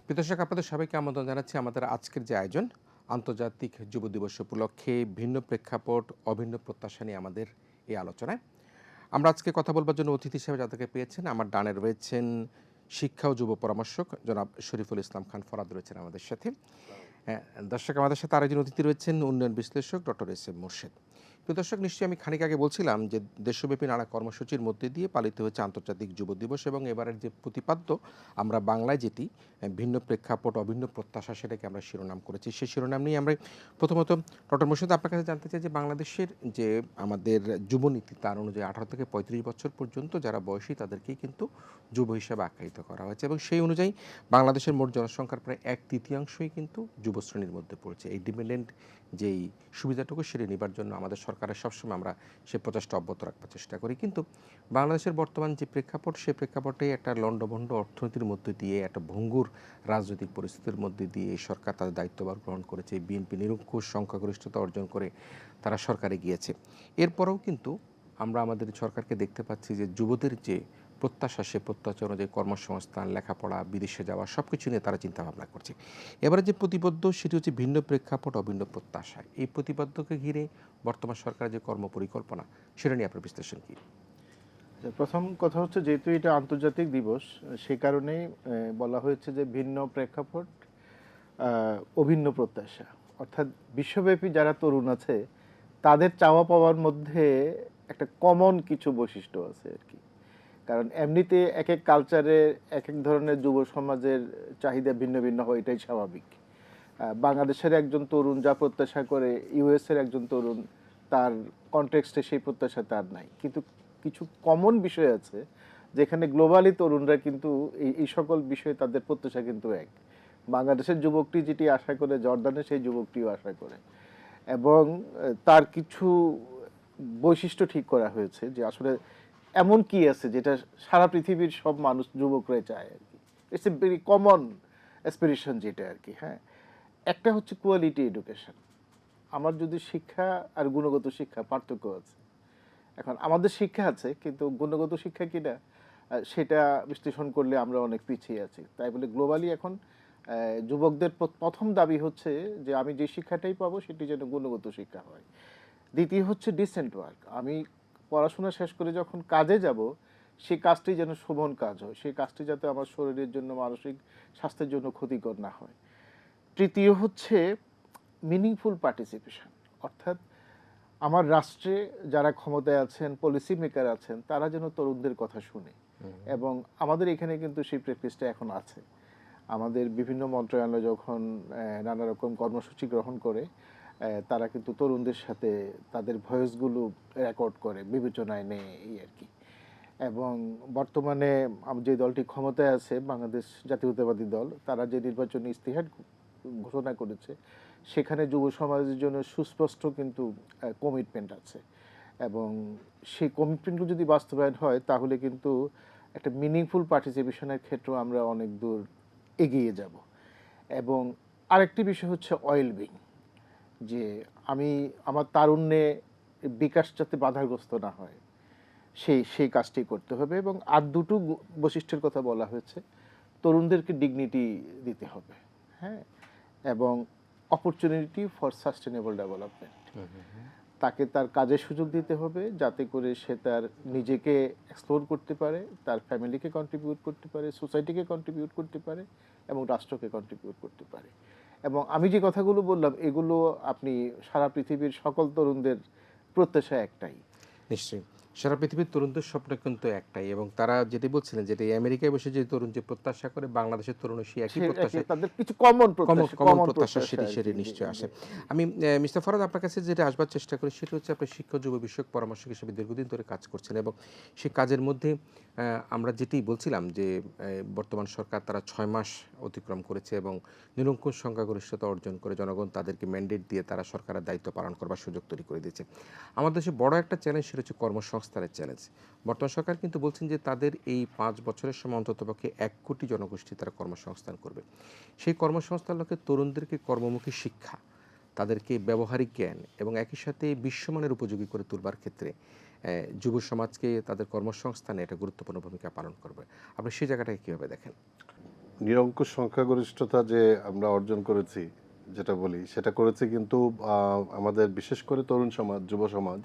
প্রিয় দর্শক, আপনাদের সবাইকে আমন্ত্রণ জানাচ্ছি আমাদের আজকের যে আয়োজন, আন্তর্জাতিক যুব দিবস উপলক্ষে ভিন্ন প্রেক্ষাপট, অভিন্ন প্রত্যাশা নিয়ে আমাদের এই আলোচনায়। আমরা আজকে কথা বলবার জন্য অতিথি হিসেবে যাদেরকে পেয়েছেন, আমার ডানে রয়েছেন শিক্ষা ও যুব পরামর্শক জনাব শরীফুল ইসলাম খান ফরাদ রয়েছেন আমাদের সাথে। হ্যাঁ, দর্শক, আমাদের সাথে আরেকজন অতিথি রয়েছেন উন্নয়ন বিশ্লেষক ডক্টর এস এম মোর্শেদ। প্রিয় দর্শক, নিশ্চয়ই আমি খানিক আগে বলছিলাম যে দেশব্যাপী নানা কর্মসূচির মধ্যে দিয়ে পালিত হচ্ছে আন্তর্জাতিক যুব দিবস, এবং এবারের যে প্রতিপাদ্য আমরা বাংলায় যেটি ভিন্ন প্রেক্ষাপট অভিন্ন প্রত্যাশা, সেটাকে আমরা শিরোনাম করেছি। সেই শিরোনাম নিয়ে আমরা প্রথমত ডক্টর মোর্শেদ আপনার কাছে জানতে চাই যে বাংলাদেশের যে আমাদের যুবনীতি, তার অনুযায়ী 18 থেকে 35 বছর পর্যন্ত যারা বয়সী তাদেরকেই কিন্তু যুব হিসাবে আখ্যায়িত করা হয়েছে, এবং সেই অনুযায়ী বাংলাদেশের মোট জনসংখ্যার প্রায় 1/3 কিন্তু যুব শ্রেণীর মধ্যে পড়ছে। এই ডিপেন্ডেন্ট যেই সুবিধাটুকু সেরে নেবার জন্য আমাদের সরকারের সবসময় আমরা সে প্রচেষ্টা অব্যাহত রাখবার চেষ্টা করি, কিন্তু বাংলাদেশের বর্তমান যে প্রেক্ষাপট, সে প্রেক্ষাপটে একটা লণ্ডভণ্ড অর্থনীতির মধ্যে দিয়ে, একটা ভঙ্গুর রাজনৈতিক পরিস্থিতির মধ্যে দিয়ে সরকার তাদের দায়িত্বভার গ্রহণ করেছে। বিএনপি নিরঙ্কুশ সংখ্যাগরিষ্ঠতা অর্জন করে তারা সরকারে গিয়েছে। এরপরেও কিন্তু আমরা আমাদের সরকারকে দেখতে পাচ্ছি যে যুবদের যে প্রত্যাশা, সে প্রত্যাশা অনুযায়ী কর্মসংস্থান, লেখাপড়া, বিদেশে যাওয়া, সব কিছু নিয়ে তারা চিন্তাভাবনা করছে। এবারে যে প্রতিবদ্ধ, সেটি হচ্ছে ভিন্ন প্রেক্ষাপট অভিন্ন প্রত্যাশা। এই প্রতিবদ্ধকে ঘিরে বর্তমান সরকারের যে কর্মপরিকল্পনা, সেটা নিয়ে আপনার বিশ্লেষণ কী? প্রথম কথা হচ্ছে, যেহেতু এটা আন্তর্জাতিক দিবস, সে কারণেই বলা হয়েছে যে ভিন্ন প্রেক্ষাপট, অভিন্ন প্রত্যাশা। অর্থাৎ বিশ্বব্যাপী যারা তরুণ আছে তাদের চাওয়া পাওয়ার মধ্যে একটা কমন কিছু বৈশিষ্ট্য আছে আর কি। কারণ এমনিতে এক এক কালচারে এক এক ধরনের যুব সমাজের চাহিদা ভিন্ন ভিন্ন হয়, এটাই স্বাভাবিক। বাংলাদেশের একজন তরুণ যা প্রত্যাশা করে, ইউএসের একজন তরুণ তার কনটেক্সটে সেই প্রত্যাশা তার নাই। কিন্তু কিছু কমন বিষয় আছে যেখানে গ্লোবালি তরুণরা কিন্তু এই সকল বিষয়ে তাদের প্রত্যাশা কিন্তু এক। বাংলাদেশের যুবকটি যেটি আশা করে, জর্দানের সেই যুবকটিও আশা করে। এবং তার কিছু বৈশিষ্ট্য ঠিক করা হয়েছে যে আসলে এমন কি আছে যেটা সারা পৃথিবীর সব মানুষ, যুবকরাই চায় আর কি। It's a very common aspiration যেটা আর কি। হ্যাঁ, একটা হচ্ছে কোয়ালিটি এডুকেশন। আমার যদি শিক্ষা আর গুণগত শিক্ষা পার্থক্য আছে। এখন আমাদের শিক্ষা আছে, কিন্তু গুণগত শিক্ষা কিনা সেটা বিশ্লেষণ করলে আমরা অনেক পিছিয়ে আছি। তাই বলে গ্লোবালি এখন যুবকদের প্রথম দাবি হচ্ছে যে আমি যে শিক্ষাটাই পাবো সেটি যেন গুণগত শিক্ষা হয়। দ্বিতীয় হচ্ছে ডিসেন্ট ওয়ার্ক। আমি পড়াশোনা শেষ করে যখন কাজে যাব, সেই কাজটি যেন শোভন কাজ হয়, সেই কাজটি যাতে আমার শরীরের জন্য, মানসিক স্বাস্থ্যের জন্য ক্ষতিকর না হয়। তৃতীয় হচ্ছে মিনিংফুল পার্টিসিপেশন। অর্থাৎ আমার রাষ্ট্রে যারা ক্ষমতায় আছেন, পলিসি মেকার আছেন, তারা যেন তরুণদের কথা শুনে। এবং আমাদের এখানে কিন্তু সেই প্র্যাকটিসটা এখন আছে। আমাদের বিভিন্ন মন্ত্রণালয় যখন নানা রকম কর্মসূচি গ্রহণ করে, তারা কিন্তু তরুণদের সাথে তাদের ভয়েসগুলো রেকর্ড করে, বিবেচনায় নেয়, এই আর কি। এবং বর্তমানে যে দলটি ক্ষমতায় আছে, বাংলাদেশ জাতীয়তাবাদী দল, তারা যে নির্বাচনী ইস্তিহার ঘোষণা করেছে, সেখানে যুব সমাজের জন্য সুস্পষ্ট কিন্তু কমিটমেন্ট আছে। এবং সেই কমিটমেন্টগুলো যদি বাস্তবায়ন হয়, তাহলে কিন্তু একটা মিনিংফুল পার্টিসিপেশনের ক্ষেত্রে আমরা অনেক দূর এগিয়ে যাব। এবং আরেকটি বিষয় হচ্ছে ওয়েলবিং, যে আমি আমার তারুণ্যে বিকাশ যাতে বাধাগ্রস্ত না হয়, সেই কাজটি করতে হবে। এবং আর দুটো বৈশিষ্ট্যের কথা বলা হয়েছে। তরুণদেরকে ডিগনিটি দিতে হবে, হ্যাঁ, এবং অপরচুনিটি ফর সাস্টেনেবল ডেভেলপমেন্ট। তাকে তার কাজের সুযোগ দিতে হবে, যাতে করে সে তার নিজেকে এক্সপ্লোর করতে পারে, তার ফ্যামিলিকে কন্ট্রিবিউট করতে পারে, সোসাইটিকে কন্ট্রিবিউট করতে পারে, এবং রাষ্ট্রকে কন্ট্রিবিউট করতে পারে। এবং আমি যে কথাগুলো বললাম, এগুলো আপনি সারা পৃথিবীর সকল তরুণদের প্রত্যাশা একটাই। নিশ্চয়ই। সারা পৃথিবীর তরুণদের স্বপ্ন কিন্তু একটাই, এবং তারা যেটি বলছিলেন, যেটি আমেরিকায় বসে যে তরুণ যে প্রত্যাশা করে, বাংলাদেশের তরুণও সেই একই সে প্রত্যাশায়, তাদের কিছু কমন কমন প্রত্যাশা, কমন কমন প্রত্যাশা প্রত্যাশা সেটি আর সেটি কি। জি, নিশ্চয়ই আসে। জি, আমি মিস্টার ফরাদ, আপনার কাছে যেটা আসবার চেষ্টা করি, সেটা হচ্ছে আপনি শিক্ষা যুব বিষয়ক পরামর্শক হিসেবে দীর্ঘদিন ধরে কাজ করছেন, এবং সেই কাজের মধ্যে আমরা যেটি বলছিলাম যে বর্তমান সরকার তারা 6 মাস অতিক্রম করেছে এবং নিরঙ্কুশ সংখ্যাগরিষ্ঠতা অর্জন করে জনগণ তাদেরকে ম্যান্ডেট দিয়ে তারা সরকারের দায়িত্ব পালন করবার সুযোগ তৈরি করে দিয়েছে। আমাদের দেশে বড় একটা চ্যালেঞ্জ, সেটা হচ্ছে কর্মসংস্থানের চ্যালেঞ্জ। বর্তমান সরকার কিন্তু বলছেন যে তাদের এই 5 বছরের সময় অন্ততপক্ষে 1 কোটি জনগোষ্ঠী তারা কর্মসংস্থান করবে। সেই কর্মসংস্থান লক্ষ্যে তরুণদেরকে কর্মমুখী শিক্ষা, তাদেরকে ব্যবহারিক জ্ঞান এবং একই সাথে বিশ্বমানের উপযোগী করে তুলবার ক্ষেত্রে যুব সমাজকে তাদের কর্মসংস্থানে একটা গুরুত্বপূর্ণ ভূমিকা পালন করবে। আপনি সেই জায়গাটাকে কীভাবে দেখেন? নিরঙ্কুশ সংখ্যাগরিষ্ঠতা যে আমরা অর্জন করেছি, যেটা বলি সেটা করেছি কিন্তু আমাদের বিশেষ করে তরুণ সমাজ, যুব সমাজ,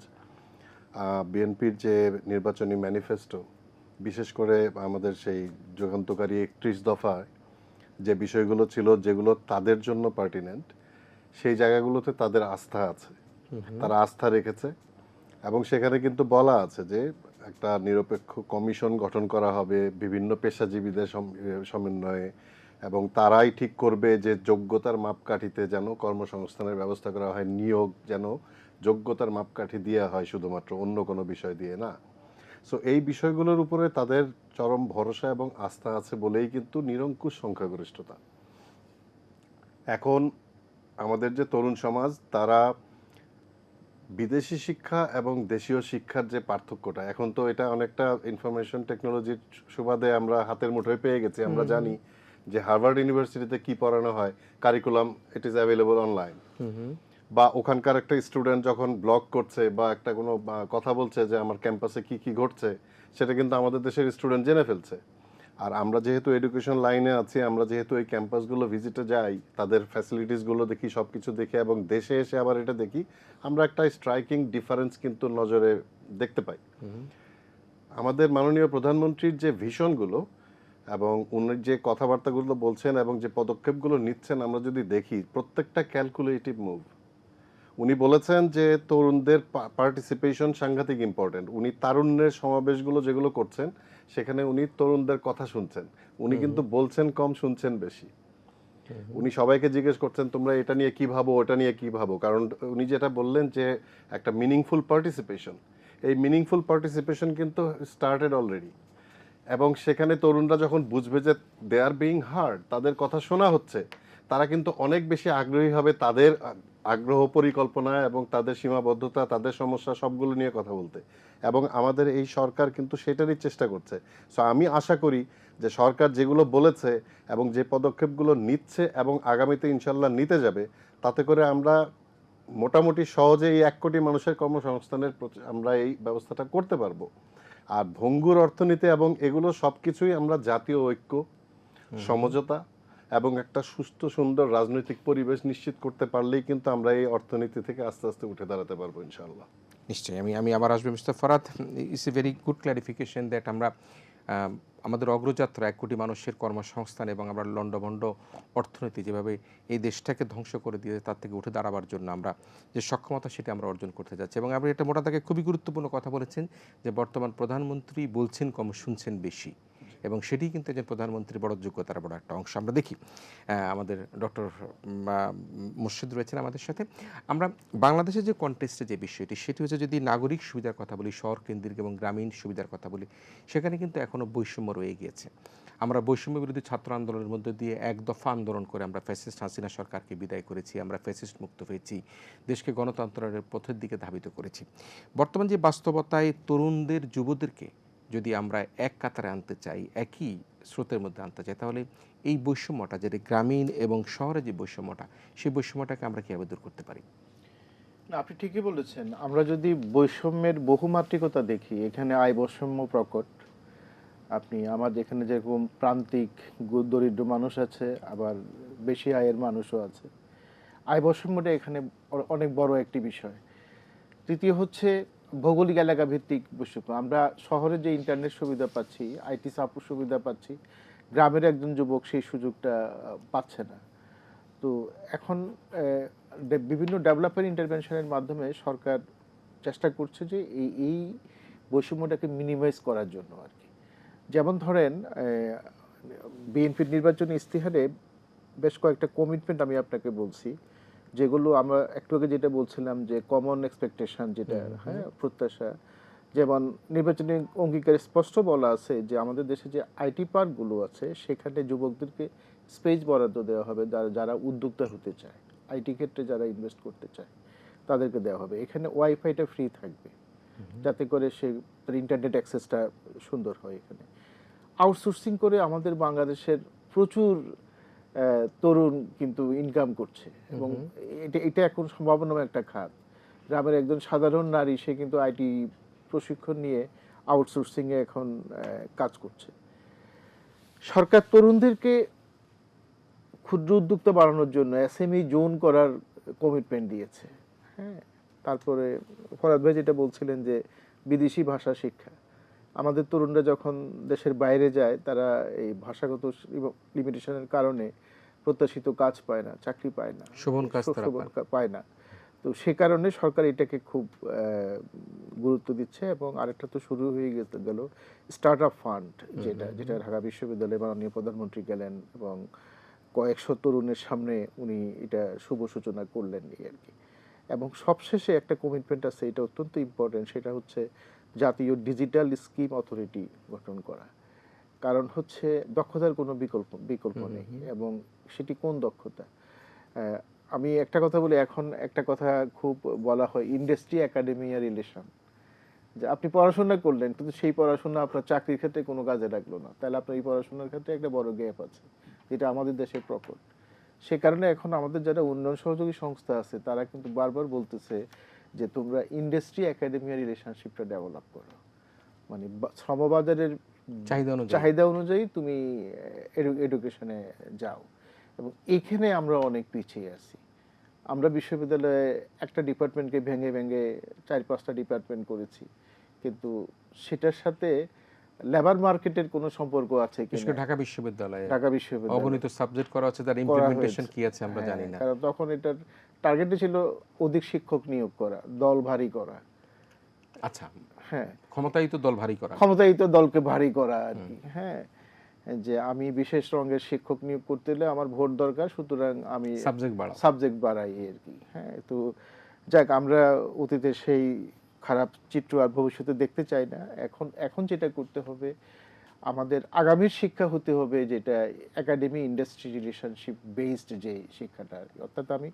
বিএনপির যে নির্বাচনী ম্যানিফেস্টো, বিশেষ করে আমাদের সেই যুগান্তকারী 31 দফায় যে বিষয়গুলো ছিল যেগুলো তাদের জন্য পার্টিনেন্ট, সেই জায়গাগুলোতে তাদের আস্থা আছে, তারা আস্থা রেখেছে। এবং সেখানে কিন্তু বলা আছে যে একটা নিরপেক্ষ কমিশন গঠন করা হবে বিভিন্ন পেশাজীবীদের সমন্বয়ে, এবং তারাই ঠিক করবে যে যোগ্যতার মাপকাঠিতে যেন কর্মসংস্থানের ব্যবস্থা করা হয়, নিয়োগ যেন যোগ্যতার মাপকাঠি দেওয়া হয় শুধুমাত্র, অন্য কোনো বিষয় দিয়ে না। সো এই বিষয়গুলোর উপরে তাদের চরম ভরসা এবং আস্থা আছে বলেই কিন্তু নিরঙ্কুশ সংখ্যাগরিষ্ঠতা। এখন আমাদের যে তরুণ সমাজ, তারা বিদেশি শিক্ষা এবং দেশীয় শিক্ষার যে পার্থক্যটা, এখন তো এটা অনেকটা ইনফরমেশন টেকনোলজির সুবাদে আমরা হাতের মুঠোয় পেয়ে গেছি। আমরা জানি যে হার্ভার্ড ইউনিভার্সিটিতে কি পড়ানো হয়, curriculum it is available online. বা ওখানকার একটা স্টুডেন্ট যখন ব্লগ করছে বা একটা কোনো কথা বলছে যে আমার ক্যাম্পাসে কি কি ঘটছে, সেটা কিন্তু আমাদের দেশের স্টুডেন্ট জেনে ফেলছে। আর আমরা যেহেতু এডুকেশন লাইনে আছি, আমরা যেহেতু এই ক্যাম্পাসগুলো ভিজিটে যাই, তাদের ফ্যাসিলিটিসগুলো দেখি, সব কিছু দেখে, এবং দেশে এসে আবার এটা দেখি, আমরা একটা স্ট্রাইকিং ডিফারেন্স কিন্তু নজরে দেখতে পাই। আমাদের মাননীয় প্রধানমন্ত্রীর যে ভিশনগুলো এবং উনি যে কথাবার্তাগুলো বলছেন এবং যে পদক্ষেপগুলো নিচ্ছেন, আমরা যদি দেখি প্রত্যেকটা ক্যালকুলেটিভ মুভ। উনি বলেছেন যে তরুণদের পার্টিসিপেশন সাংঘাতিক ইম্পর্টেন্ট। উনি তারুণ্যের সমাবেশগুলো যেগুলো করছেন, সেখানে উনি তরুণদের কথা শুনছেন। উনি কিন্তু বলছেন কম, শুনছেন বেশি। উনি সবাইকে জিজ্ঞেস করছেন তোমরা এটা নিয়ে কি ভাবো, ওটা নিয়ে কি ভাবো। কারণ উনি যেটা বললেন যে একটা মিনিংফুল পার্টিসিপেশন, এই মিনিংফুল পার্টিসিপেশন কিন্তু স্টার্টেড অলরেডি। এবং সেখানে তরুণরা যখন বুঝবে যে দে আর বিইং হার্ড, তাদের কথা শোনা হচ্ছে, তারা কিন্তু অনেক বেশি আগ্রহী হবে তাদের আগ্রহ, পরিকল্পনা এবং তাদের সীমাবদ্ধতা, তাদের সমস্যা সবগুলো নিয়ে কথা বলতে। এবং আমাদের এই সরকার কিন্তু সেটারই চেষ্টা করছে। সো আমি আশা করি যে সরকার যেগুলো বলেছে এবং যে পদক্ষেপগুলো নিচ্ছে এবং আগামীতে ইনশাল্লাহ নিতে যাবে, তাতে করে আমরা মোটামুটি সহজে এই 1 কোটি মানুষের কর্মসংস্থানের আমরা এই ব্যবস্থাটা করতে পারবো। আর ভঙ্গুর অর্থনীতি এবং এগুলো সবকিছুই আমরা জাতীয় ঐক্য, সমঝোতা এবং একটা সুস্থ সুন্দর রাজনৈতিক পরিবেশ নিশ্চিত করতে পারলেই কিন্তু আমরা এই অর্থনীতি থেকে আস্তে আস্তে উঠে দাঁড়াতে পারবো ইনশাআল্লাহ। নিশ্চয়ই আমি আবার আসবো mister Farad. It's a very good clarification that আমরা আমাদের অগ্রযাত্রা 1 কোটি মানুষের কর্মসংস্থান এবং আমরা লণ্ডভণ্ড অর্থনীতি যেভাবে এই দেশটাকে ধ্বংস করে দিয়ে তার থেকে উঠে দাঁড়াবার জন্য আমরা যে সক্ষমতা, সেটা আমরা অর্জন করতে যাচ্ছি। এবং আপনি এটা মোটা দাগে খুবই গুরুত্বপূর্ণ কথা বলেছেন যে বর্তমান প্রধানমন্ত্রী বলছেন কম, শুনছেন বেশি, এবং সেটিই কিন্তু একজন প্রধানমন্ত্রীর বড় যোগ্যতার বড় একটা অংশ। আমরা দেখি আমাদের ডক্টর মুর্শিদ রয়েছেন আমাদের সাথে। আমরা বাংলাদেশের যে কনটেক্সটে যে বিষয়টি, সেটি হচ্ছে যদি নাগরিক সুবিধার কথা বলি, শহর কেন্দ্রিক এবং গ্রামীণ সুবিধার কথা বলি, সেখানে কিন্তু এখনও বৈষম্য রয়ে গিয়েছে। আমরা বৈষম্য বিরোধী ছাত্র আন্দোলনের মধ্যে দিয়ে 1 দফা আন্দোলন করে আমরা ফ্যাসিস্ট হাসিনা সরকারকে বিদায় করেছি, আমরা ফ্যাসিস্ট মুক্ত হয়েছি, দেশকে গণতন্ত্রের পথের দিকে ধাবিত করেছি। বর্তমান যে বাস্তবতায় তরুণদের, যুবদেরকে যদি আমরা এক কাতারে আনতে চাই, একই স্রোতের মধ্যে আনতে চাই, তাহলে এই বৈষম্যটা, যেটা গ্রামীণ এবং শহরে যে বৈষম্যটা, সেই বৈষম্যটাকে আমরা কীভাবে দূর করতে পারি? না, আপনি ঠিকই বলেছেন। আমরা যদি বৈষম্যের বহুমাত্রিকতা দেখি, এখানে আয় বৈষম্য প্রকট। আপনি আমাদের এখানে যেরকম প্রান্তিক দরিদ্র মানুষ আছে, আবার বেশি আয়ের মানুষও আছে। আয় বৈষম্যটা এখানে অনেক বড় একটি বিষয়। তৃতীয় হচ্ছে ভৌগোলিক এলাকা ভিত্তিক বৈষম্য। আমরা শহরে যে ইন্টারনেট সুবিধা পাচ্ছি, আইটি সাপোর্ট সুবিধা পাচ্ছি, গ্রামের একজন যুবক সেই সুযোগটা পাচ্ছে না। তো এখন বিভিন্ন ডেভেলপমেন্ট ইন্টারভেনশনের মাধ্যমে সরকার চেষ্টা করছে যে এই বৈষম্যটাকে মিনিমাইজ করার জন্য আর কি। যেমন ধরেন বিএনপির নির্বাচনী ইস্তিহারে বেশ কয়েকটা কমিটমেন্ট আমি আপনাকে বলছি, যেগুলো আমরা একটু আগে যেটা বলছিলাম যে কমন এক্সপেকটেশন, যেটা হ্যাঁ প্রত্যাশা। যেমন নির্বাচনী অঙ্গীকারে স্পষ্ট বলা আছে যে আমাদের দেশে যে আইটি পার্কগুলো আছে, সেখানে যুবকদেরকে স্পেস বরাদ্দ দেওয়া হবে, যারা উদ্যোক্তা হতে চায়, আইটি ক্ষেত্রে যারা ইনভেস্ট করতে চায় তাদেরকে দেওয়া হবে। এখানে ওয়াইফাইটা ফ্রি থাকবে, যাতে করে সে তার ইন্টারনেট অ্যাক্সেসটা সুন্দর হয়। এখানে আউটসোর্সিং করে আমাদের বাংলাদেশের প্রচুর তরুণ কিন্তু ইনকাম করছে, এবং এটা এখন সম্ভাবনাময় একটা খাত। গ্রামের একজন সাধারণ নারী, সে কিন্তু আইটি প্রশিক্ষণ নিয়ে আউটসোর্সিংয়ে এখন কাজ করছে। সরকার তরুণদেরকে ক্ষুদ্র উদ্যোক্তা বাড়ানোর জন্য এসএমই জোন করার কমিটমেন্ট দিয়েছে। হ্যাঁ, তারপরে ফরাদ ভাই যেটা বলছিলেন যে বিদেশি ভাষা শিক্ষা, আমাদের তরুণরা যখন দেশের বাইরে যায় তারা এই ভাষাগত লিমিটেশনের কারণে প্রত্যাশিত কাজ পায় না, চাকরি পায় না, শোভন কাজ তারা শোভন পায় না। তো সে কারণে সরকার এটাকে খুব গুরুত্ব দিচ্ছে। এবং আরেকটা তো শুরু হয়ে গেল স্টার্ট আপ ফান্ড, যেটা ঢাকা বিশ্ববিদ্যালয়ে মাননীয় প্রধানমন্ত্রী গেলেন এবং কয়েকশো তরুণের সামনে উনি এটা শুভ সূচনা করলেন আর কি। এবং সবশেষে একটা কমিটমেন্ট আছে, এটা অত্যন্ত ইম্পর্টেন্ট, সেটা হচ্ছে জাতীয় ডিজিটাল স্কিম অথরিটি গঠন করা। কারণ হচ্ছে দক্ষতার কোনো বিকল্প নেই। এবং সেটি কোন দক্ষতা? আমি একটা কথা বলি, এখন একটা কথা খুব বলা হয় ইন্ডাস্ট্রি একাডেমিয়া রিলেশন, যে আপনি পড়াশোনা করলেন কিন্তু সেই পড়াশোনা আপনার চাকরির ক্ষেত্রে কোনো কাজে লাগলো না, তাহলে আপনার এই পড়াশোনার ক্ষেত্রে একটা বড় গ্যাপ আছে, যেটা আমাদের দেশের প্রকট। সে কারণে এখন আমাদের যারা উন্নয়ন সহযোগী সংস্থা আছে তারা কিন্তু বারবার বলতেছে যে তোমরা ইন্ডাস্ট্রি একাডেমিয়া রিলেশনশিপটা ডেভেলপ করো, মানে শ্রমবাজারের চাহিদা অনুযায়ী তুমি এডুকেশনে যাও। এবং এখানে আমরা অনেক পিছিয়ে আছি। আমরা বিশ্ববিদ্যালয়ে একটা ডিপার্টমেন্টকে ভেঙে ভেঙে 4-5টা ডিপার্টমেন্ট করেছি, কিন্তু সেটার সাথে লেবার মার্কেটের কোনো সম্পর্ক আছে কিনা ঢাকা বিশ্ববিদ্যালয়ে অগণিত সাবজেক্ট করা আছে, তার ইমপ্লিমেন্টেশন কি আছে আমরা জানি না। কারণ তখন এটার টার্গেটই ছিল অধিক শিক্ষক নিয়োগ করা, দল ভারী করা। আচ্ছা, হ্যাঁ, ক্ষমতাই তো দল ভারী করা, ক্ষমতাই তো দলকে ভারী করা আর কি। হ্যাঁ, যে আমি বিশেষ রঙের শিক্ষক নিয়োগ করতে হলে আমার ভোট দরকার, সুতরাং আমি সাবজেক্ট বাড়াই আর কি। হ্যাঁ, তো যাক, আমরা অতীতে সেই খারাপ চিত্র আর ভবিষ্যতে দেখতে চাই না। এখন যেটা করতে হবে, আমাদের আগামীর শিক্ষা হতে হবে যেটা একাডেমি ইন্ডাস্ট্রি রিলেশনশিপ বেসড যে শিক্ষাটা, অর্থাৎ আমি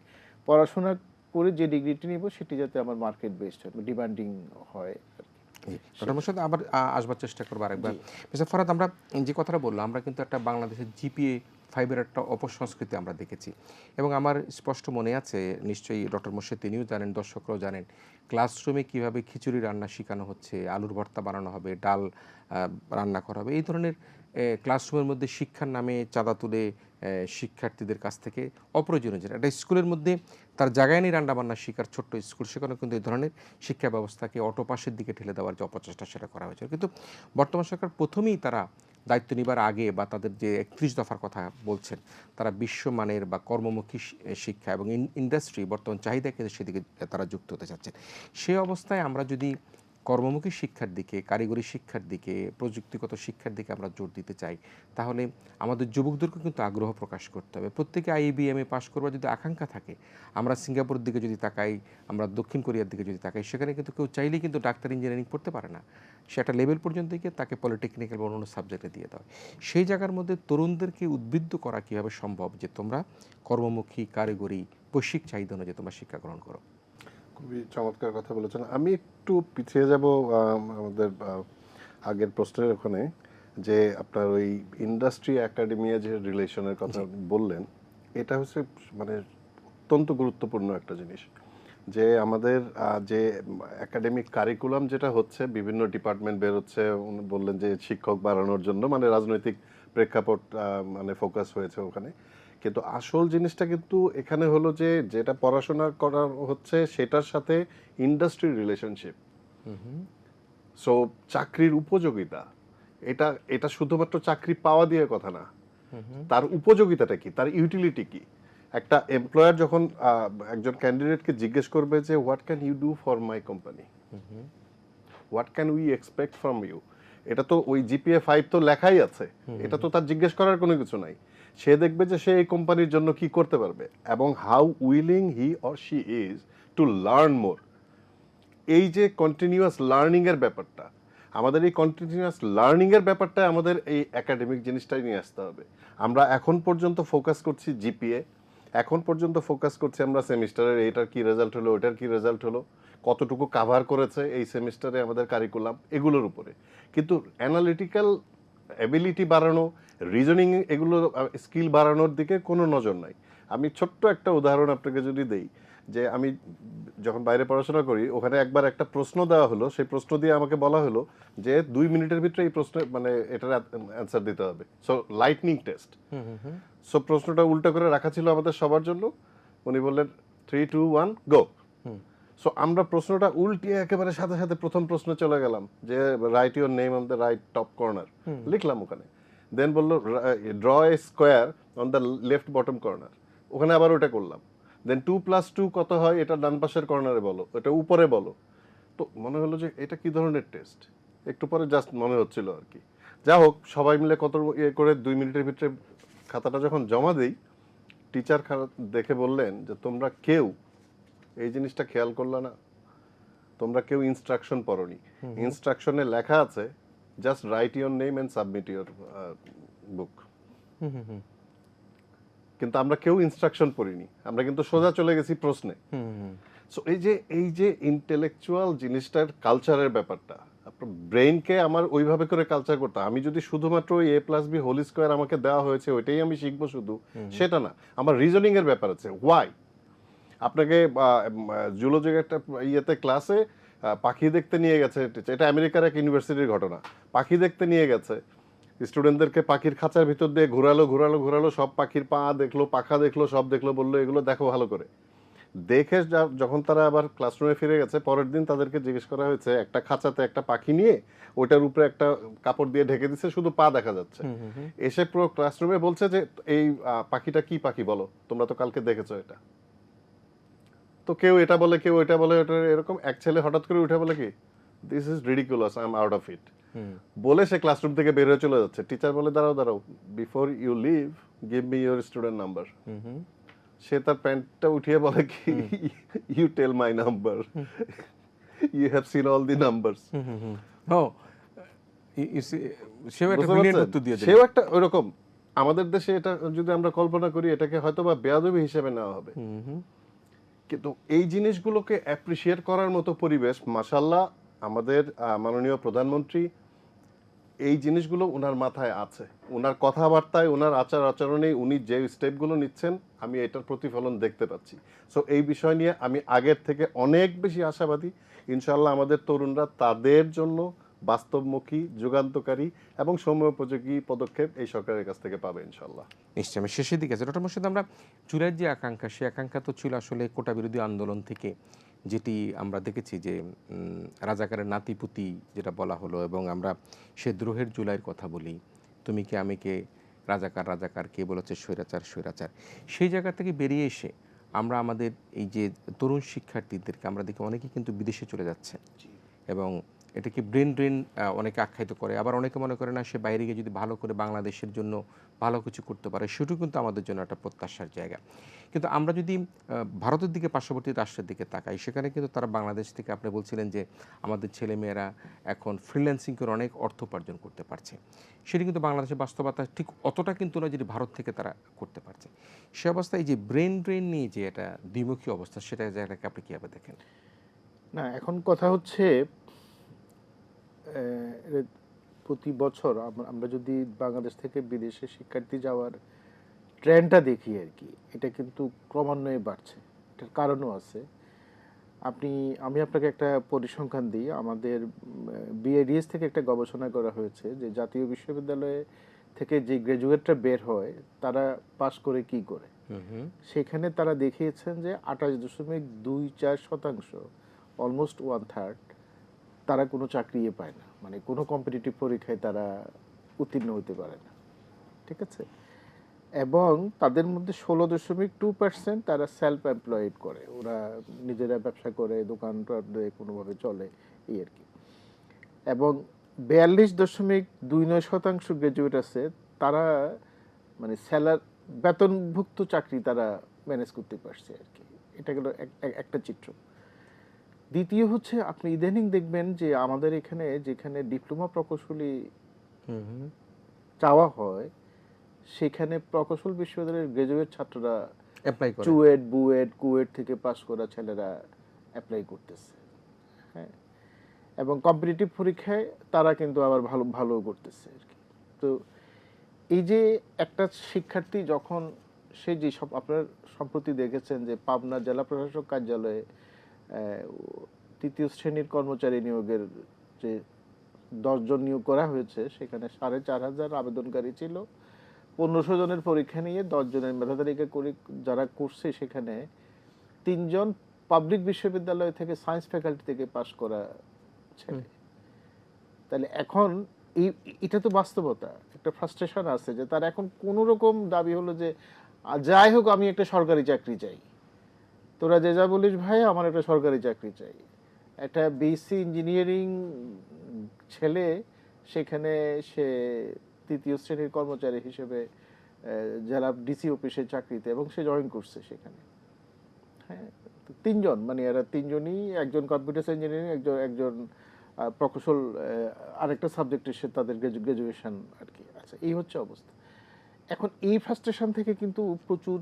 পড়াশোনা করে যে ডিগ্রিটি নিব সেটি যাতে আমার মার্কেট বেসড হয়, ডিমান্ডিং হয়। ডক্টর মোর্শেদ, আবার আসবার চেষ্টা করবো আরেকবার। মিস্টার ফরহাদ, আমরা যে কথাটা বললাম, আমরা কিন্তু একটা বাংলাদেশের জিপিএ 5-এর একটা অপসংস্কৃতি আমরা দেখেছি। এবং আমার স্পষ্ট মনে আছে, নিশ্চয়ই ডক্টর মোর্শেদ তিনিও জানেন, দর্শকরাও জানেন, ক্লাসরুমে কিভাবে খিচুড়ি রান্না শেখানো হচ্ছে, আলুর ভর্তা বানানো হবে, ডাল রান্না করা হবে, এই ধরনের ক্লাসরুমের মধ্যে শিক্ষার নামে চাঁদা তুলে শিক্ষার্থীদের কাছ থেকে অপ্রয়োজনীয়, যেটা একটা স্কুলের মধ্যে তার জায়গায় নেই রান্না বান্না শিকার ছোট্ট স্কুল, সেখানে কিন্তু এই ধরনের শিক্ষা ব্যবস্থাকে অটোপাসের দিকে ঠেলে দেওয়ার যে অপচেষ্টা সেটা করা হয়েছে। কিন্তু বর্তমান সরকার প্রথমেই তারা দায়িত্ব নেবার আগে বা তাদের যে 31 দফার কথা বলছেন, তারা বিশ্বমানের বা কর্মমুখী শিক্ষা এবং ইন্ডাস্ট্রি বর্তমান চাহিদাকে সেদিকে তারা যুক্ত হতে চাচ্ছেন। সেই অবস্থায় আমরা যদি কর্মমুখী শিক্ষার দিকে, কারিগরি শিক্ষার দিকে, প্রযুক্তিগত শিক্ষার দিকে আমরা জোর দিতে চাই, তাহলে আমাদের যুবকদেরকে কিন্তু আগ্রহ প্রকাশ করতে হবে। প্রত্যেকে আইবিএমএ পাশ করবার যদি আকাঙ্ক্ষা থাকে, আমরা সিঙ্গাপুরের দিকে যদি তাকাই, আমরা দক্ষিণ কোরিয়ার দিকে যদি তাকাই, সেখানে কিন্তু কেউ চাইলেই কিন্তু ডাক্তার ইঞ্জিনিয়ারিং পড়তে পারে না। সে একটা লেভেল পর্যন্ত গিয়ে তাকে পলিটেকনিক্যাল বা অন্য সাবজেক্টে দিয়ে দেওয়া। সেই জায়গার মধ্যে তরুণদেরকে উদ্বুদ্ধ করা কীভাবে সম্ভব যে তোমরা কর্মমুখী, কারিগরি, বৈশ্বিক চাহিদা অনুযায়ী তোমরা শিক্ষা গ্রহণ করো? খুবই চমৎকার কথা বলেছেন। আমি একটু পিছিয়ে যাব আমাদের আগের প্রশ্নের ওখানে, যে আপনার ওই ইন্ডাস্ট্রি একাডেমিয়া যে রিলেশনের কথা বললেন, এটা হচ্ছে মানে অত্যন্ত গুরুত্বপূর্ণ একটা জিনিস। যে আমাদের যে একাডেমিক কারিকুলাম যেটা হচ্ছে, বিভিন্ন ডিপার্টমেন্ট বেরোচ্ছে, বললেন যে শিক্ষক বাড়ানোর জন্য, মানে রাজনৈতিক প্রেক্ষাপট মানে ফোকাস হয়েছে ওখানে। কিন্তু আসল জিনিসটা কিন্তু এখানে হলো যে যেটা পড়াশোনা করা হচ্ছে সেটার সাথে ইন্ডাস্ট্রি রিলেশনশিপ। সো চাকরির উপযোগিতা, এটা শুধুমাত্র চাকরি পাওয়া দিয়ে কথা না, তার উপযোগিতাটা কি, তার ইউটিলিটি কি। একটা এমপ্লয়ার যখন একজন ক্যান্ডিডেটকে জিজ্ঞেস করবে যে what can you do for my company, what can we expect from you, এটা তো ওই জিপিএ 5 তো লেখাই আছে, এটা তো তার জিজ্ঞেস করার কোনো কিছু নাই। সে দেখবে যে সে এই কোম্পানির জন্য কি করতে পারবে এবং how willing he or she is to learn more. এই যে কন্টিনিউয়াস লার্নিং এর ব্যাপারটা, আমাদের এই কন্টিনিউয়াস লার্নিং এর ব্যাপারটা আমাদের এই একাডেমিক জিনিসটাই নিয়ে আসতে হবে। আমরা এখন পর্যন্ত ফোকাস করছি জিপিএ, এখন পর্যন্ত ফোকাস করছি আমরা সেমিস্টারের এইটার কি রেজাল্ট হলো, ওইটার কি রেজাল্ট হলো, কতটুকু কাভার করেছে এই সেমিস্টারে আমাদের কারিকুলাম, এগুলোর উপরে। কিন্তু অ্যানালিটিক্যাল অ্যাবিলিটি বাড়ানো, রিজনিং, এগুলো স্কিল বাড়ানোর দিকে কোনো নজর নাই। আমি ছোট্ট একটা উদাহরণ আপনাকে যদি দেই, যে আমি যখন বাইরে পড়াশোনা করি ওখানে একবার একটা প্রশ্ন দেওয়া হলো, সেই প্রশ্ন দিয়ে আমাকে বলা হলো যে 2 মিনিটের ভিতরে এই প্রশ্ন মানে এটার অ্যান্সার দিতে হবে। So lightning test. সো প্রশ্নটা উল্টো করে রাখা ছিল আমাদের সবার জন্য। উনি বললেন 3, 2, 1 গো। সো আমরা প্রশ্নটা উল্টিয়ে একেবারে সাথে সাথে প্রথম প্রশ্নে চলে গেলাম যে right your name on the right top corner, লিখলাম ওখানে। দেন বললো draw A square on the left bottom corner, ওখানে আবার ওটা করলাম। দেন 2+2 কত হয় এটা ডান পাশের কর্নারে বলো, এটা উপরে বলো। তো মনে হলো যে এটা কি ধরনের টেস্ট, একটু পরে জাস্ট মনে হচ্ছিল আর কি। যা হোক, সবাই মিলে কত ইয়ে করে 2 মিনিটের ভিতরে খাতাটা যখন জমা দিই, টিচার দেখে বললেন যে তোমরা কেউ এই জিনিসটা খেয়াল করলা না, তোমরা কেউ ইনস্ট্রাকশন পড়োনি। ইনস্ট্রাকশনে লেখা আছে just write your name and submit your book. কিন্তু আমরা কেউ ইনস্ট্রাকশন পড়িনি, আমরা কিন্তু সোজা চলে গেছি প্রশ্নে। সো এই যে ইন্টেলেকচুয়াল জিনিসটার কালচারের ব্যাপারটা, আপনার ব্রেইনকে আমার ওইভাবে করে কালচার করতে, আমি যদি শুধুমাত্র a+b² আমাকে দেওয়া হয়েছে ওইটাই আমি শিখবো শুধু, সেটা না। আমার রিজনিং এর ব্যাপার আছে। ওয়াই আপনাকে জুলজির একটা ইয়েতে ক্লাসে পাখি দেখতে নিয়ে গেছে, এটা আমেরিকার এক ইউনিভার্সিটির ঘটনা। পাখি দেখতে নিয়ে গেছে স্টুডেন্টদেরকে, পাখির খাঁচার ভিতর দিয়ে ঘোরালো, সব পাখির পা দেখলো, পাখা দেখলো, সব দেখলো, বললো এগুলো দেখো ভালো করে। দেখে যখন তারা আবার ক্লাসরুমে ফিরে গেছে, পরের দিন তাদেরকে জিজ্ঞেস করা হয়েছে একটা খাঁচাতে একটা পাখি নিয়ে ওইটার উপরে একটা কাপড় দিয়ে ঢেকে দিচ্ছে, শুধু পা দেখা যাচ্ছে। এসে পুরো ক্লাসরুমে বলছে যে এই পাখিটা কি পাখি বলো, তোমরা তো কালকে দেখেছো এটা। তো কেউ এটা বলে, কেউ এটা বলে, এরকম এক ছেলে হঠাৎ করে উঠে বলে কি this is ridiculous, I am out of it, বলে সে ক্লাসরুম থেকে বের হয়ে চলে যাচ্ছে। টিচার বলে দাঁড়াও, before you leave give me your student number. সে তার প্যান্টটা উঠিয়ে বলে কি you tell my number, you have seen all the numbers. সেও একটা ওইরকম। আমাদের দেশে এটা যদি আমরা কল্পনা করি, এটাকে হয়তো বা বেয়াদবি হিসেবে নেওয়া হবে, কিন্তু এই জিনিসগুলোকে অ্যাপ্রিসিয়েট করার মতো পরিবেশ মাশাআল্লাহ আমাদের মাননীয় প্রধানমন্ত্রী, এই জিনিসগুলো ওনার মাথায় আছে, ওনার কথাবার্তায়, ওনার আচার আচরণে উনি যে স্টেপগুলো নিচ্ছেন, আমি এটার প্রতিফলন দেখতে পাচ্ছি। সো এই বিষয় নিয়ে আমি আগের থেকে অনেক বেশি আশাবাদী। ইনশাআল্লাহ আমাদের তরুণরা তাদের জন্য বাস্তবমুখী, যুগান্তকারী এবং সময়োপযোগী পদক্ষেপ এই সরকারের কাছ থেকে পাবে ইনশাআল্লাহ। নিশ্চয়ই। আমি শেষের দিকে আছে ডক্টর মোর্শেদ, আমরা চুলের যে আকাঙ্ক্ষা, সেই আকাঙ্ক্ষা তো ছিল আসলে কোটা বিরোধী আন্দোলন থেকে, যেটি আমরা দেখেছি যে রাজাকারের নাতিপুতি যেটা বলা হলো, এবং আমরা সে দ্রোহের জুলাইয়ের কথা বলি, তুমি কে আমি কে, রাজাকার কে বলেছে স্বৈরাচার। সেই জায়গা থেকে বেরিয়ে এসে আমরা আমাদের এই যে তরুণ শিক্ষার্থীদেরকে আমরা দেখি অনেকেই কিন্তু বিদেশে চলে যাচ্ছে, এবং এটাকে ব্রেন ড্রেন অনেকে আখ্যায়িত করে। আবার অনেকে মনে করে না, সে বাইরে গিয়ে যদি ভালো করে বাংলাদেশের জন্য ভালো কিছু করতে পারে, সেটাও কিন্তু আমাদের জন্য একটা প্রত্যাশার জায়গা। কিন্তু আমরা যদি ভারতের দিকে, পার্শ্ববর্তী রাষ্ট্রের দিকে তাকাই, সেখানে কিন্তু তারা বাংলাদেশ থেকে, আপনি বলছিলেন যে আমাদের ছেলেমেয়েরা এখন ফ্রিল্যান্সিং করে অনেক অর্থ উপার্জন করতে পারছে, সেটি কিন্তু বাংলাদেশের বাস্তবতা ঠিক অতটা কিন্তু না যেটি ভারত থেকে তারা করতে পারছে। সে অবস্থায় এই যে ব্রেন ড্রেন নিয়ে যে এটা দ্বিমুখী অবস্থা, সেটা জায়গাটাকে আপনি কীভাবে দেখেন? না, এখন কথা হচ্ছে প্রতি বছর আমরা যদি বাংলাদেশ থেকে বিদেশে শিক্ষার্থী যাওয়ার ট্রেন্ডটা দেখি আর কি, এটা কিন্তু ক্রমান্বয়ে বাড়ছে। এটার কারণও আছে। আমি আপনাকে একটা পরিসংখ্যান দিই। আমাদের বিআইডিএস থেকে একটা গবেষণা করা হয়েছে যে জাতীয় বিশ্ববিদ্যালয়ে থেকে যে গ্র্যাজুয়েটরা বের হয় তারা পাস করে কি করে। সেখানে তারা দেখিয়েছেন যে 28.24%, অলমোস্ট 1/3, তারা কোনো চাকরিই পায় না, মানে কোনো কম্পিটিটিভ পরীক্ষায় তারা উত্তীর্ণ হতে পারে না। ঠিক আছে? এবং তাদের মধ্যে 16.2% তারা সেলফ এমপ্লয়েড করে, ওরা নিজেরা ব্যবসা করে, দোকানপাট দিয়ে কোনোভাবে চলে, এই আর কি। এবং 42.29% গ্র্যাজুয়েট আছে, তারা মানে বেতনভুক্ত চাকরি তারা ম্যানেজ করতে পারছে আর কি। এটা গেল একটা চিত্র। দ্বিতীয় হচ্ছে, আপনি ইদানিং দেখবেন যে আমাদের এখানে যেখানে ডিপ্লোমা প্রকৌশলী চাওয়া হয়, সেখানে প্রকৌশল বিশ্ববিদ্যালয়ের গ্র্যাজুয়েট ছাত্ররা অ্যাপ্লাই করে, চুয়েট, বুয়েট, কুয়েট থেকে পাস করা ছেলেরা অ্যাপ্লাই করতেছে। হ্যাঁ, এবং কম্পিটিটিভ পরীক্ষায় তারা কিন্তু আবার ভালো করতেছে আর কি। তো এই যে একটা শিক্ষার্থী যখন সেই যে সব আপনার সম্প্রতি দেখেছেন যে পাবনা জেলা প্রশাসক কার্যালয়ে তৃতীয় শ্রেণীর কর্মচারী নিয়োগের যে 10 জন নিয়োগ করা হয়েছে, সেখানে 4,500 আবেদনকারী ছিল। 1500 জনের পরীক্ষা নিয়ে 10 জনের মেধা তালিকা করে যারা করছে, সেখানে 3 জন পাবলিক বিশ্ববিদ্যালয় থেকে সায়েন্স ফ্যাকাল্টি থেকে পাশ করা ছেলে। তাহলে এখন এটা তো বাস্তবতা, একটা ফ্রাস্ট্রেশন আছে যে তার এখন কোনো রকম দাবি হলো যে যাই হোক আমি একটা সরকারি চাকরি চাই। তোরা যে যা বলিস ভাই, আমার একটা সরকারি চাকরি চাই। একটা বিএসসি ইঞ্জিনিয়ারিং ছেলে সেখানে সে তৃতীয় শ্রেণীর কর্মচারী হিসেবে জেলা ডিসি অফিসে চাকরিতে, এবং সে জয়েন করছে সেখানে। হ্যাঁ, 3 জন, মানে এরা 3 জনই, একজন কম্পিউটার ইঞ্জিনিয়ারিং, একজন প্রকৌশল, আরেকটা সাবজেক্টে সে তাদের গ্রাজুয়েশন আর কি। আচ্ছা, এই হচ্ছে অবস্থা। এখন এই ফ্রাস্ট্রেশন থেকে কিন্তু প্রচুর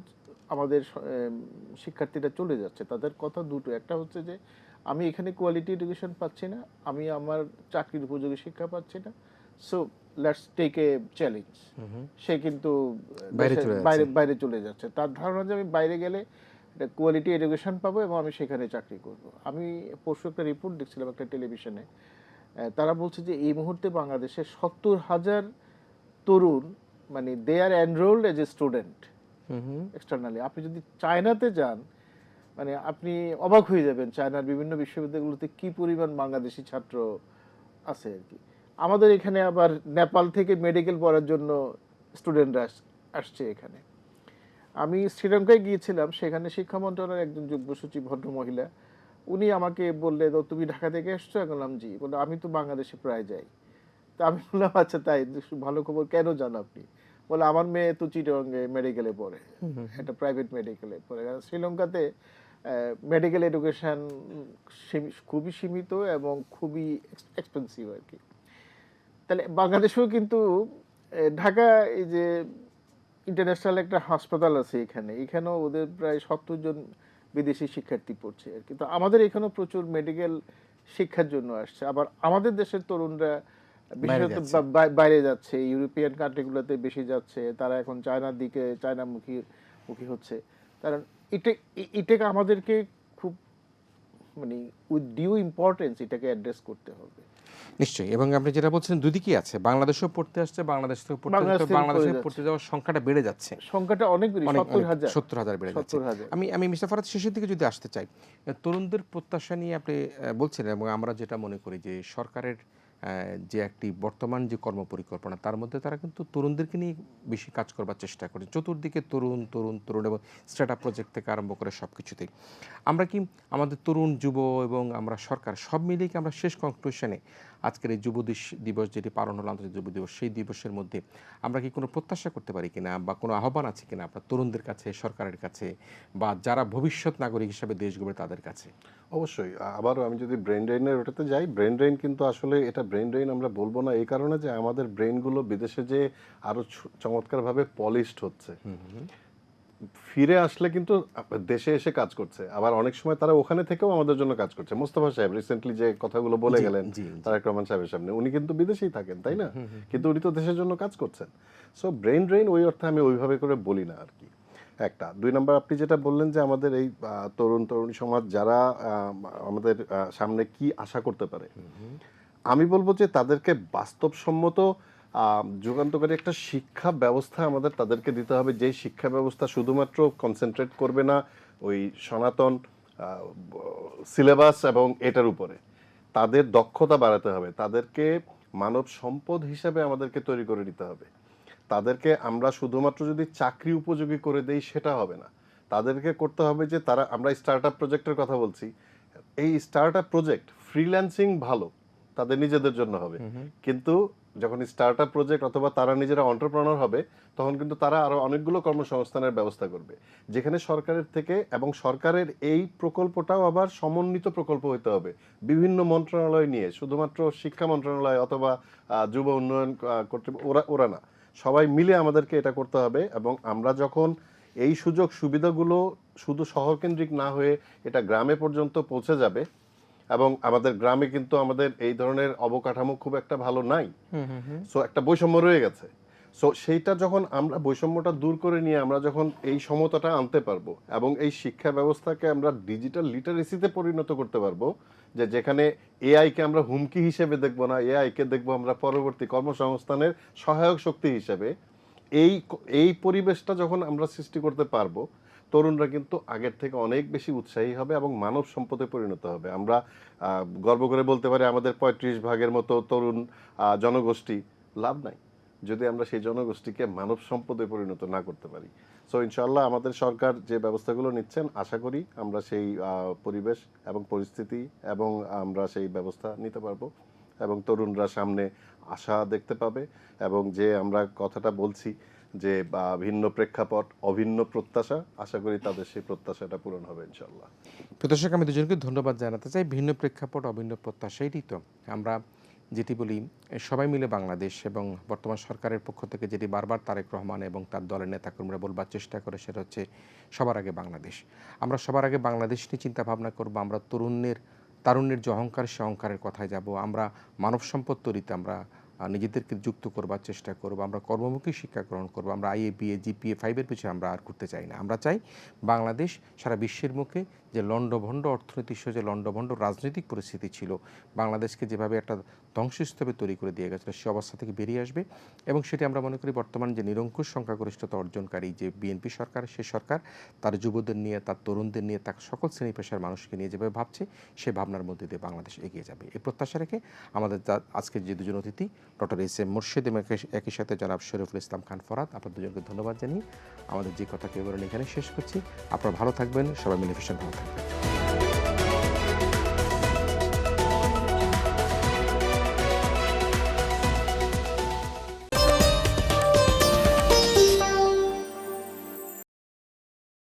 আমাদের শিক্ষার্থীরা চলে যাচ্ছে। তাদের কথা দুটো, একটা হচ্ছে যে আমি এখানে কোয়ালিটি এডুকেশন পাচ্ছি না, আমি আমার চাকরির উপযোগী শিক্ষা পাচ্ছি না, so let's take a challenge. সে কিন্তু বাইরে চলে যাচ্ছে। তার ধারণা যে আমি বাইরে গেলে একটা কোয়ালিটি এডুকেশন পাবো এবং আমি সেখানে চাকরি করব। আমি পরশু একটা রিপোর্ট দেখছিলাম একটা টেলিভিশনে, তারা বলছে যে এই মুহূর্তে বাংলাদেশে 70,000 তরুণ, মানে they are enrolled as a student externally. আপনি যদি চায়নাতে যান, মানে আপনি অবাক হয়ে যাবেন চায়নার বিভিন্ন বিশ্ববিদ্যালয়গুলোতে কি পরিমাণ বাংলাদেশি ছাত্র আছে আর কি। আমাদের এখানে আবার নেপাল থেকে মেডিকেল পড়ার জন্য স্টুডেন্টরা আসছে এখানে। আমি শ্রীলঙ্কায় গিয়েছিলাম, সেখানে শিক্ষা মন্ত্রণালয়ের একজন যুগ্ম সচিব ভদ্র মহিলা, উনি আমাকে বললেন, তুমি ঢাকা থেকে এসছো? বললাম জি। বলে আমি তো বাংলাদেশে প্রায় যাই। তা আমি বললাম আচ্ছা তাই, ভালো খবর, কেন যান আপনি? বলে আমার মেয়ে তো চিটাগংয়ে মেডিকেলে পড়ে, একটা প্রাইভেট মেডিকেলে পড়ে। কারণ শ্রীলঙ্কাতে মেডিকেল এডুকেশন খুবই সীমিত এবং খুবই এক্সপেন্সিভ আর কি। তাহলে বাংলাদেশেও কিন্তু ঢাকা, এই যে ইন্টারন্যাশনাল একটা হাসপাতাল আছে এখানেও ওদের প্রায় 70 জন বিদেশি শিক্ষার্থী পড়ছে আর কি। তো আমাদের এখানেও প্রচুর মেডিকেল শিক্ষার জন্য আসছে। আবার আমাদের দেশের তরুণরা বিশেষত বাইরে যাচ্ছে, ইউরোপিয়ান কান্ট্রিগুলোতে বেশি যাচ্ছে। তারা এখন চায়নার দিকে, মুখী হচ্ছে। কারণ এটাকে আমাদেরকে খুব, মানে উইথ ডিউ ইম্পর্টেন্স এটাকে অ্যাড্রেস করতে হবে নিশ্চয়ই। এবং আপনি যেটা বলছেন, দুদিকেই আছে, বাংলাদেশেও পড়তে আসছে, বাংলাদেশ থেকে বাংলাদেশে পড়তে যাওয়ার সংখ্যাটা বেড়ে যাচ্ছে, সংখ্যাটা অনেক বেশি, 70,000 বেড়ে যাচ্ছে। আমি মিস্টার ফরাদ শেষের দিকে যদি আসতে চাই, তরুণদের প্রত্যাশা নিয়ে আপনি বলছিলেন, এবং আমরা যেটা মনে করি যে সরকারের যে একটি বর্তমান যে কর্মপরিকল্পনা, তার মধ্যে তারা কিন্তু তরুণদেরকে নিয়ে বেশি কাজ করবার চেষ্টা করে। চতুর্দিকে তরুণ তরুণ তরুণ, এবং স্টার্ট আপ প্রজেক্ট থেকে আরম্ভ করে সব কিছুতেই আমরা কি আমাদের তরুণ, যুব এবং আমরা সরকার সব মিলিয়ে কি আমরা শেষ কনক্লুশনে আজকের এই যুব দিবস যেটি পালন হলো, আন্তর্জাতিক যুব দিবস, সেই দিবসের মধ্যে আমরা কি কোনো প্রত্যাশা করতে পারি কিনা, বা কোনো আহ্বান আছে কিনা আপনার তরুণদের কাছে, সরকারের কাছে, বা যারা ভবিষ্যৎ নাগরিক হিসাবে দেশ গড়বে তাদের কাছে? অবশ্যই। আবারও আমি যদি ব্রেন ড্রেইনের ওটাতে যাই, ব্রেন ড্রেইন কিন্তু আসলে এটা ব্রেন ড্রেইন আমরা বলবো না এই কারণে যে আমাদের ব্রেইনগুলো বিদেশে যে আরো চমৎকারভাবে পলিশড হচ্ছে, ফিরে আসলে কিন্তু দেশে এসে কাজ করছে। আবার অনেক সময় তারা ওখানে থেকেও আমাদের জন্য কাজ করছে। মোস্তফা সাহেব রিসেন্টলি যে কথাগুলো বলে গেলেন তারেক রহমান সাহেবের সামনে, উনি কিন্তু বিদেশেই থাকেন, তাই না? কিন্তু উনি তো দেশের জন্য কাজ করছেন। সো ব্রেন ড্রেইন ওই অর্থে আমি ওইভাবে করে বলি না আর কি। একটা। 2 নাম্বার, আপনি যেটা বললেন যে আমাদের এই তরুণী সমাজ যারা আমাদের সামনে কি আশা করতে পারে, আমি বলবো যে তাদেরকে বাস্তবসম্মত যুগান্তকারী একটা শিক্ষা ব্যবস্থা আমাদের তাদেরকে দিতে হবে, যে শিক্ষা ব্যবস্থা শুধুমাত্র কনসেন্ট্রেট করবে না ওই সনাতন সিলেবাস এবং এটার উপরে। তাদের দক্ষতা বাড়াতে হবে, তাদেরকে মানব সম্পদ হিসাবে আমাদেরকে তৈরি করে নিতে হবে। তাদেরকে আমরা শুধুমাত্র যদি চাকরি উপযোগী করে দেই সেটা হবে না, তাদেরকে করতে হবে যে তারা, আমরা স্টার্ট আপ প্রজেক্টের কথা বলছি, এই স্টার্ট আপ প্রজেক্ট ফ্রিল্যান্সিং ভালো তাদের নিজেদের জন্য হবে, কিন্তু যখন স্টার্ট আপ প্রজেক্ট অথবা তারা নিজেরা এন্টারপ্রেনার হবে, তখন কিন্তু তারা আরো অনেকগুলো কর্মসংস্থানের ব্যবস্থা করবে, যেখানে সরকারের থেকে, এবং সরকারের এই প্রকল্পটাও আবার সমন্বিত প্রকল্প হতে হবে বিভিন্ন মন্ত্রণালয় নিয়ে, শুধুমাত্র শিক্ষা মন্ত্রণালয় অথবা যুব উন্নয়ন ওরা না, সবাই মিলে আমাদেরকে এটা করতে হবে। এবং আমরা যখন এই সুযোগ সুবিধাগুলো শুধু শহরকেন্দ্রিক না হয়ে এটা গ্রামে পর্যন্ত পৌঁছে যাবে, এবং আমাদের গ্রামে কিন্তু আমাদের এই ধরনের অবকাঠামো খুব একটা ভালো নাই, সো একটা বৈষম্য রয়ে গেছে। সো সেইটা যখন আমরা বৈষম্যটা দূর করে নিয়ে আমরা যখন এই সমতাটা আনতে পারবো এবং এই শিক্ষা ব্যবস্থাকে আমরা ডিজিটাল লিটারেসিতে পরিণত করতে পারবো, যে যেখানে এআইকে আমরা হুমকি হিসেবে দেখবো না, এআইকে দেখবো আমরা পরবর্তী কর্মসংস্থানের সহায়ক শক্তি হিসেবে, এই এই পরিবেশটা যখন আমরা সৃষ্টি করতে পারবো, তরুণরা কিন্তু আগের থেকে অনেক বেশি উৎসাহী হবে এবং মানব সম্পদে পরিণত হবে। আমরা গর্ব করে বলতে পারি আমাদের 35% মতো তরুণ জনগোষ্ঠী, লাভ নাই যদি আমরা সেই জনগোষ্ঠীকে মানব সম্পদে পরিণত না করতে পারি। সো ইনশাআল্লাহ আমাদের সরকার যে ব্যবস্থাগুলো নিচ্ছেন, আশা করি আমরা সেই পরিবেশ এবং পরিস্থিতি এবং আমরা সেই ব্যবস্থা নিতে পারবো এবং তরুণরা সামনে আশা দেখতে পাবে এবং যে আমরা কথাটা বলছি যে ভিন্ন প্রেক্ষাপট অভিন্ন প্রত্যাশা, আশা করি তাদের সেই প্রত্যাশাটা পূরণ হবে ইনশাআল্লাহ। প্রদর্শক, আমি দুজনকে ধন্যবাদ জানাতে চাই। ভিন্ন প্রেক্ষাপট অভিন্ন প্রত্যাশা, এটাই তো আমরা যেটি বলি সবাই মিলে বাংলাদেশ, এবং বর্তমান সরকারের পক্ষ থেকে যেটি বারবার তারেক রহমান এবং তার দলের নেতাকর্মীরা বলবার চেষ্টা করে, সেটা হচ্ছে সবার আগে বাংলাদেশ। আমরা সবার আগে বাংলাদেশ নিয়ে চিন্তা ভাবনা করবো। আমরা তারুণ্যের যে অহংকার, সে অহংকারের কথায় যাব। আমরা মানব সম্পদ তৈরিতে আমরা নিজেদেরকে যুক্ত করবার চেষ্টা করব। আমরা কর্মমুখী শিক্ষা গ্রহণ করব। আমরা আইএ, বিএ, জিপিএ 5-এর পিছনে আমরা আর ঘুরতে চাই না। আমরা চাই বাংলাদেশ সারা বিশ্বের মুখে যে লণ্ডভণ্ড অর্থনীতি সহ যে লণ্ডভণ্ড রাজনৈতিক পরিস্থিতি ছিল, বাংলাদেশকে যেভাবে একটা ধ্বংসস্তূপে তৈরি করে দিয়ে গেছিলো, সে অবস্থা থেকে বেরিয়ে আসবে। এবং সেটি আমরা মনে করি বর্তমান যে নিরঙ্কুশ সংখ্যাগরিষ্ঠতা অর্জনকারী যে বিএনপি সরকার, সে সরকার তার যুবদের নিয়ে, তার তরুণদের নিয়ে, তার সকল শ্রেণী পেশার মানুষকে নিয়ে যেভাবে ভাবছে, সে ভাবনার মধ্যে দিয়ে বাংলাদেশ এগিয়ে যাবে। এই প্রত্যাশা রেখে আমাদের আজকের যে দুজন অতিথি, ডক্টর এস এম মোর্শেদ এবং একই সাথে জনাব শরীফুল ইসলাম খান ফরহাদ, আপনার দুজনকে ধন্যবাদ জানিয়ে আমাদের যে কথা কেবল এখানে শেষ করছি। আপনারা ভালো থাকবেন, সবাই মিলে ভীষণ ভালো থাকবেন।